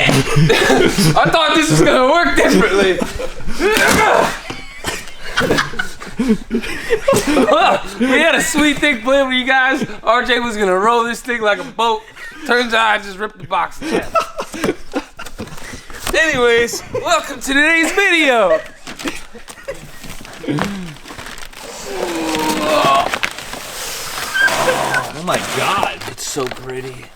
I thought this was gonna work differently. We had a sweet thing planned with you guys. RJ was gonna roll this thing like a boat. Turns out I just ripped the box in half. Anyways, welcome to today's video. Oh my god. It's so pretty.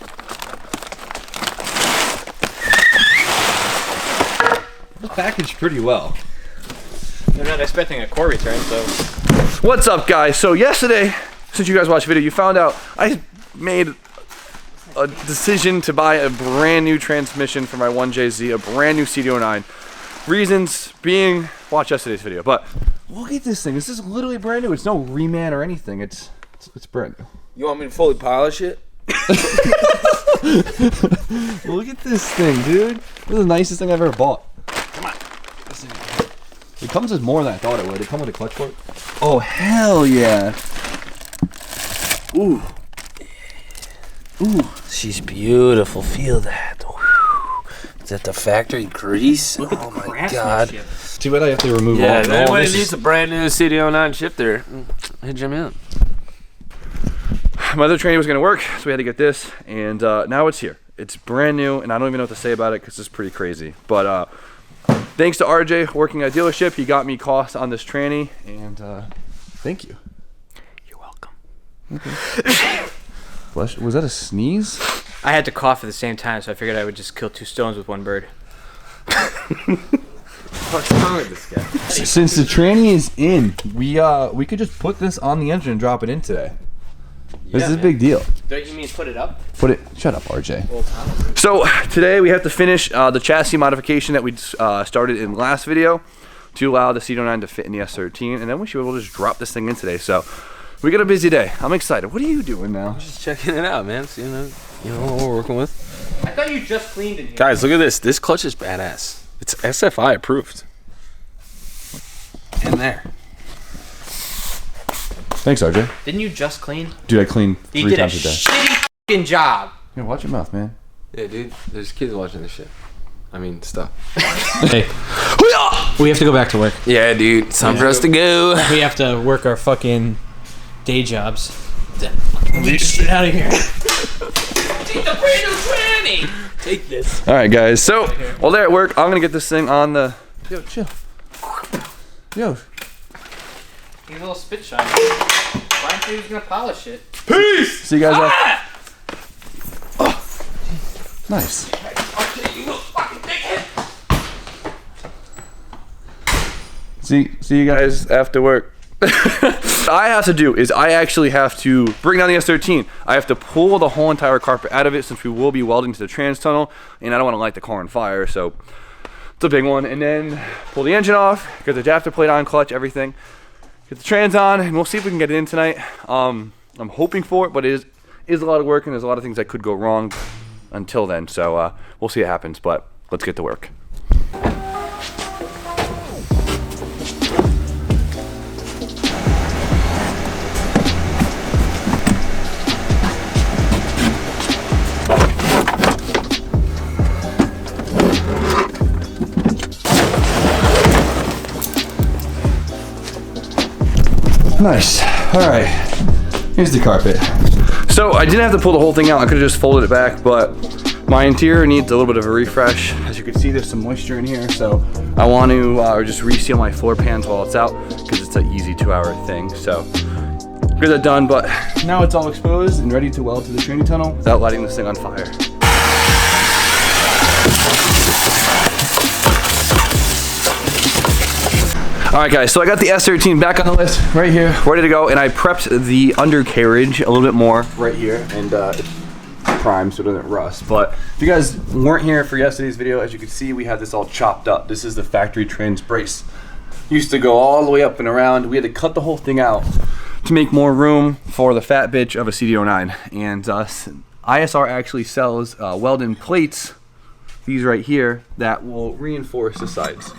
It's packaged pretty well. They're not expecting a core return, so. What's up, guys? So yesterday, since you guys watched the video, you found out I made a decision to buy a brand new transmission for my 1JZ, a brand new CD09. Reasons being, watch yesterday's video. But look at this thing. This is literally brand new. It's no reman or anything. It's brand new. You want me to fully polish it? Look at this thing, dude. This is the nicest thing I've ever bought. Come on. It comes with more than I thought it would. It comes with a clutch fork. Oh, hell yeah. Ooh. Ooh. She's beautiful. Feel that. Is that the factory grease? Look at oh the my god. Too bad I have to remove Yeah, all if all anybody this. needs a brand new CD09 shifter, hit Jim up. My other trainee was gonna work, so we had to get this, and now it's here. It's brand new, and I don't even know what to say about it because it's pretty crazy. But thanks to RJ working at a dealership, he got me costs on this tranny, and thank you. You're welcome. Okay. Was that a sneeze? I had to cough at the same time, so I figured I would just kill two stones with one bird. What's wrong with this guy? Since the tranny is in, we could just put this on the engine and drop it in today. This is a big deal. Don't you mean put it up? Put it. Shut up, RJ. So today we have to finish the chassis modification that we started in the last video to allow the CD09 to fit in the S13, and then we should be able to just drop this thing in today. So we got a busy day. I'm excited. What are you doing now? Just checking it out, man. So, you know what we're working with. I thought you just cleaned in here. Guys, look at this. This clutch is badass. It's SFI approved. In there. Thanks, RJ. Didn't you just clean? Dude, I clean You 3 did a times a day. shitty f***ing job. Yeah, watch your mouth, man. Yeah, dude. There's kids watching this shit. I mean, stuff. Hey, we have to go back to work. Yeah, dude. It's time for us to go. We have to work our fucking day jobs. Get out of here. Take the brand new tranny. Take this. All right, guys. So while they're at work, I'm gonna get this thing on the. Yo, chill. Yo. He's a little spit shine. Brian said he was gonna polish it. Peace. See you guys. Oh, nice. See you guys after work. I have to do is I actually have to bring down the S13. I have to pull the whole entire carpet out of it since we will be welding to the trans tunnel, and I don't want to light the car on fire, so it's a big one. And then pull the engine off, get the adapter plate on, clutch, everything. Get the trans on, and we'll see if we can get it in tonight. I'm hoping for it, but it is a lot of work, and there's a lot of things that could go wrong until then. So we'll see what happens, but let's get to work. Nice. All right. Here's the carpet. So I didn't have to pull the whole thing out. I could have just folded it back, but my interior needs a little bit of a refresh. As you can see, there's some moisture in here, so I want to just reseal my floor pans while it's out because it's an easy 2-hour thing. So get that done, but now it's all exposed and ready to weld to the training tunnel without lighting this thing on fire. All right, guys, so I got the S13 back on the list right here, ready to go, and I prepped the undercarriage a little bit more right here, and it's primed so it doesn't rust. But if you guys weren't here for yesterday's video, as you can see, we had this all chopped up. This is the factory trans brace. Used to go all the way up and around. We had to cut the whole thing out to make more room for the fat bitch of a CD09. And ISR actually sells Welding plates, these right here, that will reinforce the sides.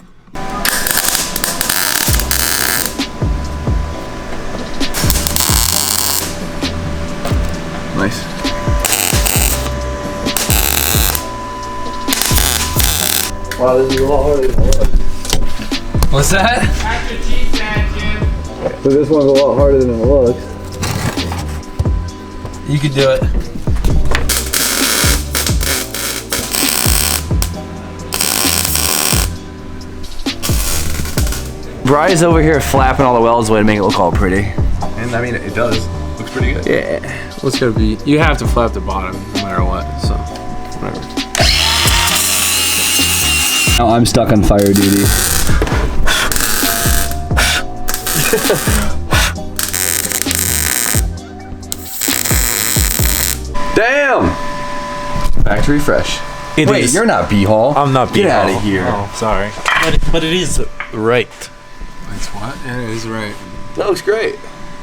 Nice. Wow, this is a lot harder than it looks. What's that? That's what she said, Jim. So this one's a lot harder than it looks. You could do it. Bry's over here flapping all the welds away to make it look all pretty. And I mean, it does. Looks pretty good. Yeah. What's gonna be? You have to flap the bottom no matter what. So, whatever. Now I'm stuck on fire duty. Damn! Factory fresh. Wait, you're not B-Hall. I'm not Get B-Hall. out of here. Oh, sorry. But it is right. It's what? Yeah, it is right. That looks great.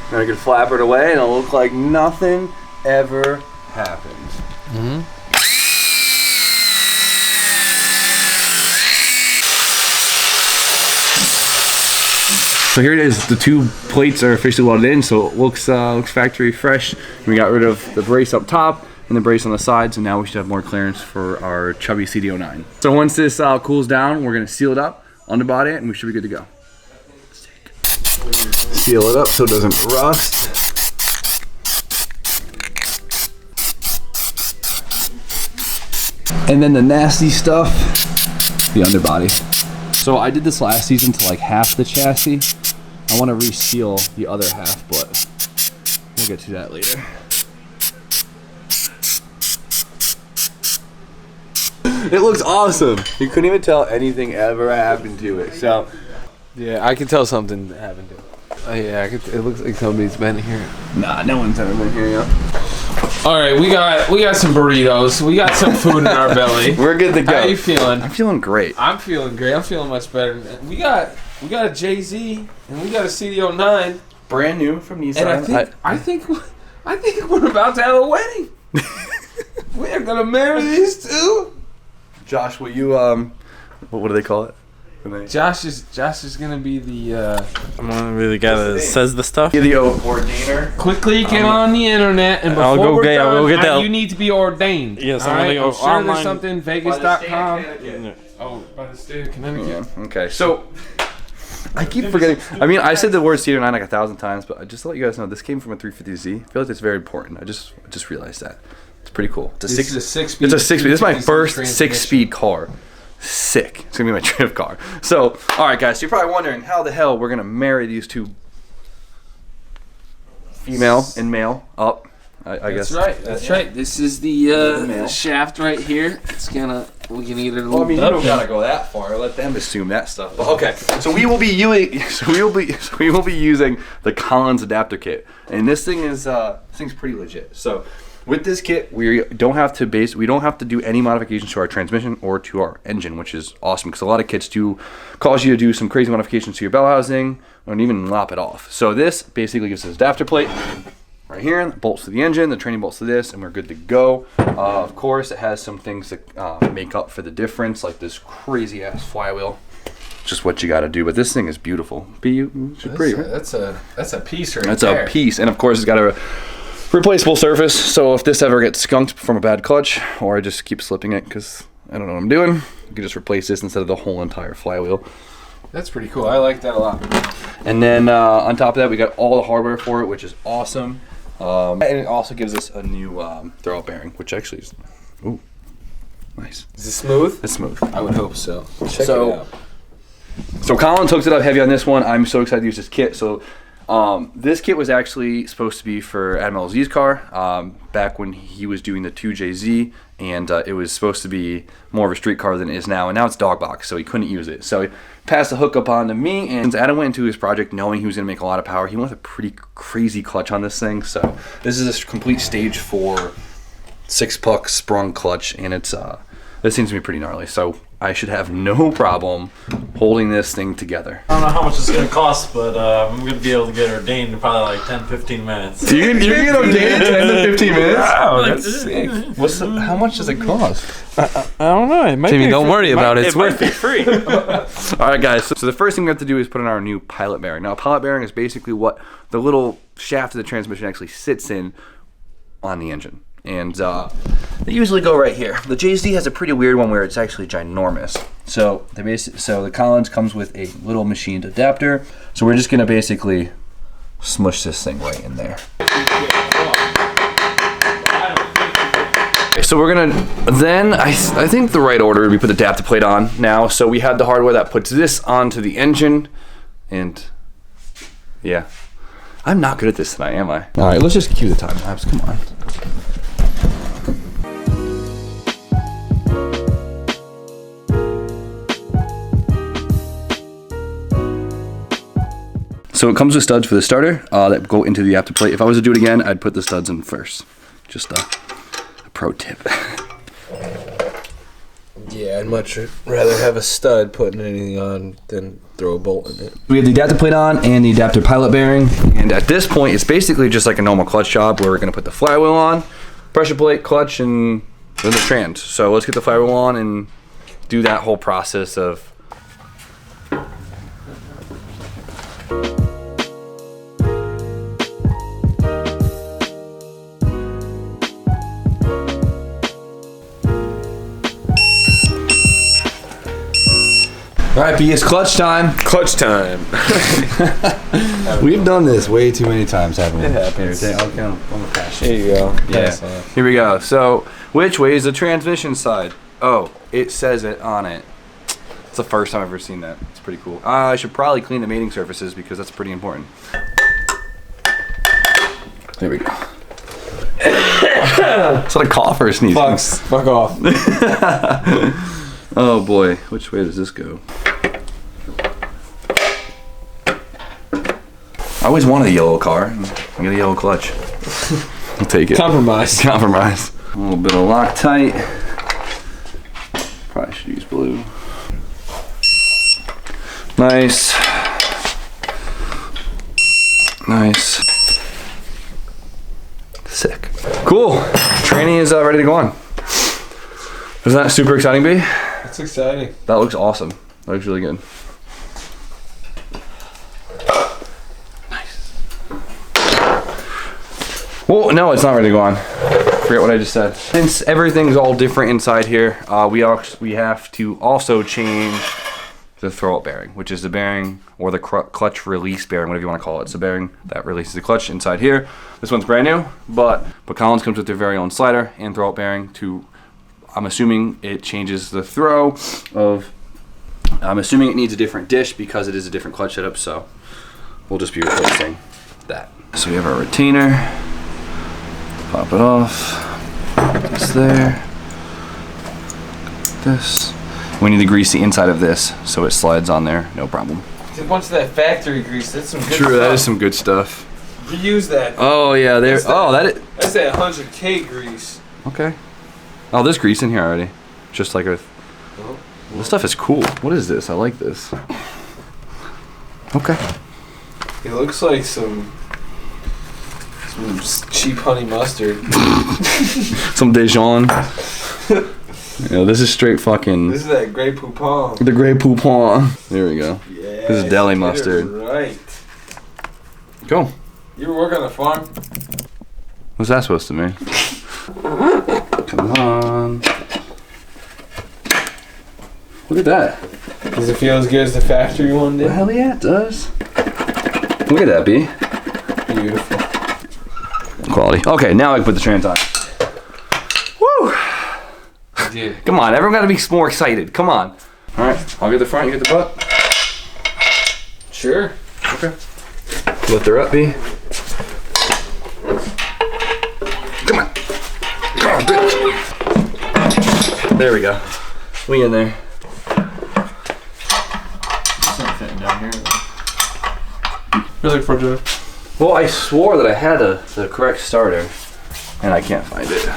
And I can flap it away and it'll look like nothing ever happened. Mm-hmm. So here it is. The two plates are officially welded in, so it looks factory fresh. We got rid of the brace up top and the brace on the sides, and now we should have more clearance for our chubby CD09. So once this cools down, we're gonna seal it up, underbody it, and we should be good to go. Seal it up so it doesn't rust. And then the nasty stuff, the underbody. So I did this last season to like half the chassis. I want to reseal the other half, but we'll get to that later. It looks awesome. You couldn't even tell anything ever happened to it. So Yeah, I can tell something happened to it. Oh yeah, it looks like somebody's been here. nah, no one's ever been here yet. All right, we got some burritos. We got some food in our belly. We're good to go. How you feeling? I'm feeling great. I'm feeling great. I'm feeling much better. We got a Jay-Z and we got a CD09. Brand new from Nissan. And I think we're about to have a wedding. We are gonna marry these two. Josh, will you what do they call it? Josh is gonna be the I'm gonna be the guy that says the stuff. You're the ordinator. quickly get on the internet and before I'll go we're get- done, I'll go get that- you need to be ordained. Yes, all I'm gonna right? go I'm sure online. there's something Vegas.com. Yeah. Oh, by the state of Connecticut. Yeah. Okay. So I keep forgetting. I mean, I said the word CD09 like 1,000 times, but just to let you guys know, this came from a 350Z. I feel like it's very important. I just realized that. It's pretty cool. It's a This is a 6-speed. It's a 6-speed. This is my 250 first transmission. 6-speed car. Sick. It's gonna be my drift car. So, all right, guys. So you're probably wondering how the hell we're gonna marry these two, female and male, up. I guess. That's right. That's right. This is the shaft right here. It's gonna. We can either. Well, I mean, you don't gotta go that far. Let them assume that stuff. But okay, so we will be using the Collins adapter kit, and this thing's pretty legit. So with this kit, we don't have to do any modifications to our transmission or to our engine, which is awesome because a lot of kits do cause you to do some crazy modifications to your bell housing or even lop it off. So this basically gives us adapter plate. Right here, the bolts to the engine, the training bolts to this, and we're good to go. Of course, it has some things that make up for the difference, like this crazy ass flywheel. Just what you got to do, but this thing is beautiful. It's pretty. That's a piece right That's there. a piece, and of course, it's got a replaceable surface. So if this ever gets skunked from a bad clutch, or I just keep slipping it because I don't know what I'm doing, you can just replace this instead of the whole entire flywheel. That's pretty cool. I like that a lot. And then on top of that, we got all the hardware for it, which is awesome. And it also gives us a new throwout bearing, which actually is, ooh, nice. Is it smooth? It's smooth. I would hope so. Check it So, out. so Collins hooks it up heavy on this one. I'm so excited to use this kit. So this kit was actually supposed to be for Adam LZ's car back when he was doing the 2JZ, and it was supposed to be more of a street car than it is now, and now it's dog box, so he couldn't use it. So he passed the hookup on to me, and Adam went into his project knowing he was going to make a lot of power. He went with a pretty crazy clutch on this thing, so this is a complete stage 4 6-puck sprung clutch, and it's this seems to be pretty gnarly. So I should have no problem holding this thing together. I don't know how much it's gonna cost, but I'm gonna be able to get ordained in probably like 10-15 minutes. You can get ordained in 10 to 15 minutes? Wow, That's sick. How much does it cost? I don't know. It might Timmy, be don't worry about it. It's might worth be it. free. All right, guys. So the first thing we have to do is put in our new pilot bearing. Now, a pilot bearing is basically what the little shaft of the transmission actually sits in on the engine. and they usually go right here. The JZ has a pretty weird one where it's actually ginormous. So the Collins comes with a little machined adapter. So we're just gonna basically smush this thing right in there. So we're gonna then I think the right order would be put the adapter plate on now. So we have the hardware that puts this onto the engine, and yeah, I'm not good at this tonight, am I? All right, let's just cue the time lapse. Come on. So it comes with studs for the starter that go into the adapter plate. If I was to do it again, I'd put the studs in first. Just a pro tip. Yeah, I'd much rather have a stud putting anything on than throw a bolt in it. We have the adapter plate on and the adapter pilot bearing. And at this point, it's basically just like a normal clutch job where we're gonna put the flywheel on, pressure plate, clutch, and then the trans. So let's get the flywheel on and do that whole process of all right, B, it's clutch time. Clutch time. We've done this way too many times, haven't we? It happens. I'll count on the pass. There you go. Yeah. Here we go. So, which way is the transmission side? Oh, it says it on it. It's the first time I've ever seen that. It's pretty cool. I should probably clean the mating surfaces because that's pretty important. There we go. It's like a cough or a sneeze. Fuck off. Oh boy, which way does this go? I always wanted a yellow car. I get a yellow clutch. I'll take it. Compromise. Compromise. A little bit of Loctite. Probably should use blue. Nice. Nice. Sick. Cool. Training is ready to go on. Isn't that super exciting, B? That's exciting. That looks awesome. That looks really good. Nice. Well, no, it's not ready to go on. Forget what I just said. Since everything's all different inside here, we have to also change the throw-up bearing, which is the bearing or the clutch release bearing, whatever you want to call it. It's the bearing that releases the clutch inside here. This one's brand new, but Collins comes with their very own slider and throw-up bearing to. I'm assuming it changes the throw of. I'm assuming it needs a different dish because it is a different clutch setup. So we'll just be replacing that. So we have our retainer. Pop it off. Put this there. This. We need to grease the inside of this so it slides on there, no problem. A bunch of that factory grease. That's some good True, stuff. that is some good stuff. Reuse that. Oh yeah, there. Oh, That's that 100K grease. Okay. Oh, there's grease in here already. Just like a. Oh. This stuff is cool. What is this? I like this. Okay. It looks like some cheap honey mustard. Some Dijon. Yeah, this is straight fucking. This is that Grey Poupon. The Grey Poupon. There we go. Yeah. This is deli mustard. Right. Go. You ever work on a farm? What's that supposed to mean? Come on. Look at that. Does it feel as good as the factory one did? Hell yeah, it does. Look at that, B. Beautiful. Quality. Okay, now I can put the trans on. Woo! Dude. Come on, everyone gotta be more excited. Come on. Alright, I'll get the front, you get the butt. Sure. Okay. Lift her up, B. Come on. Come on, bitch. There we go. We in there. It's not fitting down here. Really front drive. Well, I swore that I had the correct starter, and I can't find it.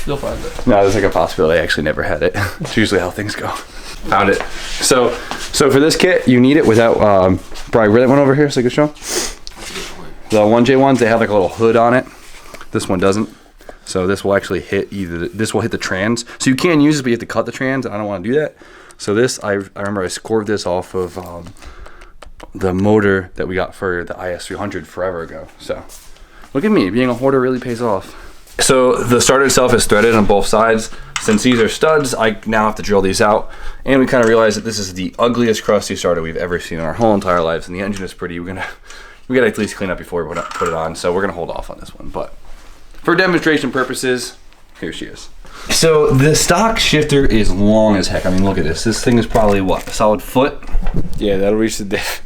You'll find it. No, there's like a possibility I actually never had it. It's usually how things go. Found it. So for this kit, you need it without, probably really one over here so I can show. The 1J ones, they have like a little hood on it. This one doesn't. So this will actually hit this will hit the trans. So you can use this, but you have to cut the trans. I don't want to do that. So this, I remember I scored this off of the motor that we got for the IS300 forever ago. So look at me, being a hoarder really pays off. So the starter itself is threaded on both sides. Since these are studs, I now have to drill these out. And we kind of realized that this is the ugliest crusty starter we've ever seen in our whole entire lives. And the engine is pretty. We gotta at least clean up before we put it on. So we're gonna hold off on this one. But for demonstration purposes, here she is. So the stock shifter is long as heck. I mean, look at this. This thing is probably what, a solid foot? Yeah, that'll reach the diff.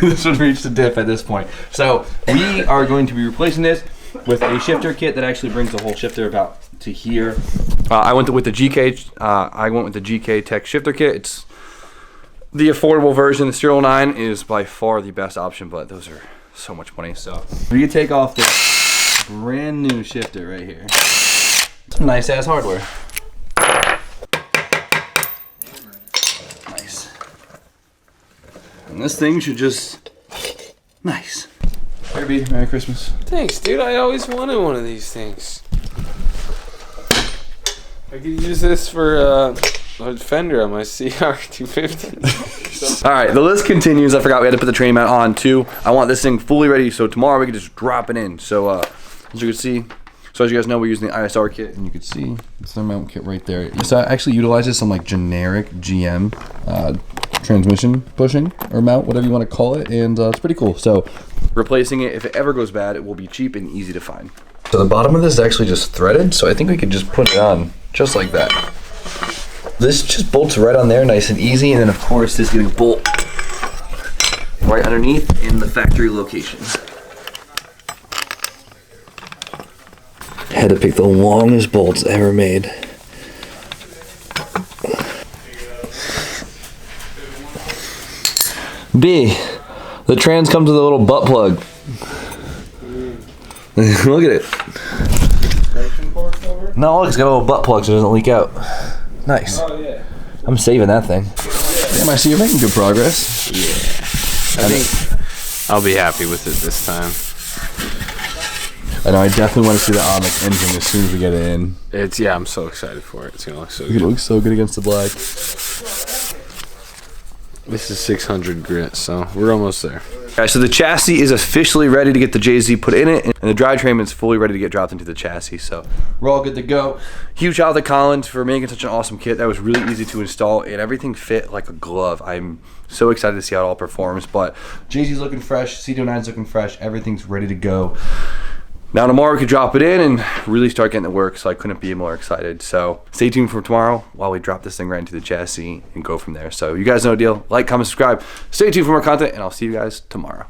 This would reach the diff at this point. So we are going to be replacing this with a shifter kit that actually brings the whole shifter about to here. I went with the GK Tech shifter kit. It's the affordable version. The Serial 9 is by far the best option, but those are so much money. So we can take off this brand new shifter right here. Some nice ass hardware. Nice. And this thing should just nice. Here, B. Merry Christmas. Thanks, dude. I always wanted one of these things. I could use this for a fender on my CR250. All right, the list continues. I forgot we had to put the train mount on too. I want this thing fully ready so tomorrow we can just drop it in. So as you can see, as you guys know, we're using the ISR kit, and you can see it's the mount kit right there. So it actually utilizes some like generic GM transmission bushing or mount, whatever you want to call it, and it's pretty cool. So replacing it, if it ever goes bad, it will be cheap and easy to find. So the bottom of this is actually just threaded, so I think we could just put it on just like that. This just bolts right on there, nice and easy, and then of course this is gonna bolt right underneath in the factory location. Had to pick the longest bolts ever made. B, the trans comes with a little butt plug. Look at it. No, look, it's got a little butt plug so it doesn't leak out. Nice. Oh, yeah. I'm saving that thing. Damn, I see you're making good progress. Yeah. I think I'll be happy with it this time. I know, I definitely want to see the Onyx engine as soon as we get it in. Yeah, I'm so excited for it. It's gonna look so It good. looks so good against the black. This is 600 grit, so we're almost there. Alright, so the chassis is officially ready to get the JZ put in it, and the drivetrain is fully ready to get dropped into the chassis, so we're all good to go. Huge shout out to Collins for making such an awesome kit. That was really easy to install, and everything fit like a glove. I'm so excited to see how it all performs, but JZ's looking fresh, C29's looking fresh, everything's ready to go. Now tomorrow we could drop it in and really start getting it work, so I couldn't be more excited. So stay tuned for tomorrow while we drop this thing right into the chassis and go from there. So you guys know the deal. Like, comment, subscribe. Stay tuned for more content, and I'll see you guys tomorrow.